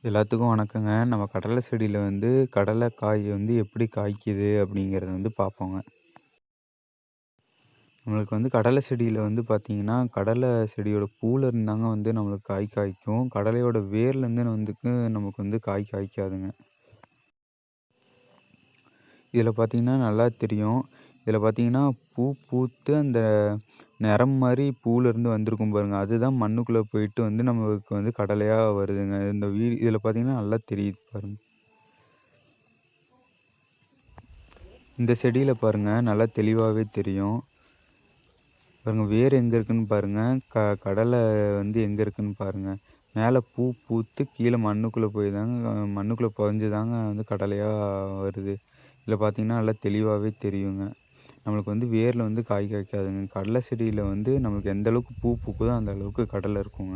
எல்லாத்துக்கும் வணக்கங்க. நம்ம கடலை செடியில வந்து கடலை காய் வந்து எப்படி காய்க்குது அப்படிங்கிறத வந்து பார்ப்போங்க. நம்மளுக்கு வந்து கடலை செடியில வந்து பார்த்தீங்கன்னா, கடலை செடியோட பூல இருந்தாங்க வந்து நம்மளுக்கு காய் காய்க்கும். கடலையோட வேர்லேருந்து வந்துக்கு நமக்கு வந்து காய் காய்க்காதுங்க. இதில பார்த்தீங்கன்னா நல்லா தெரியும். இதில பார்த்தீங்கன்னா, பூ பூத்து அந்த நிறம் மாரி பூலேருந்து வந்திருக்கும் பாருங்க. அதுதான் மண்ணுக்குள்ள போயிட்டு வந்து நமக்கு வந்து கடலையா வருதுங்க. இந்த இதில பார்த்தீங்கன்னா நல்லா தெரியுது பாருங்க. இந்த செடியில பாருங்க நல்லா தெளிவாவே தெரியும். பாருங்க வேர் எங்க இருக்குன்னு பாருங்க. கடலை வந்து எங்க இருக்குன்னு பாருங்க. மேல பூ பூத்து கீழ மண்ணுக்குள்ள போய் தாங்க மண்ணுக்குள்ள புதைஞ்சு தாங்க வந்து கடலையா வருது. இதில பார்த்தீங்கன்னா, நல்லா தெளிவாவே தெரியுங்க. நம்மளுக்கு வந்து வேர்ல வந்து காய் காய்க்காதுங்க. கடலை செடியில வந்து நம்மளுக்கு எந்த அளவுக்கு பூ பூக்குதோ, அந்த அளவுக்கு கடலை இருக்குங்க.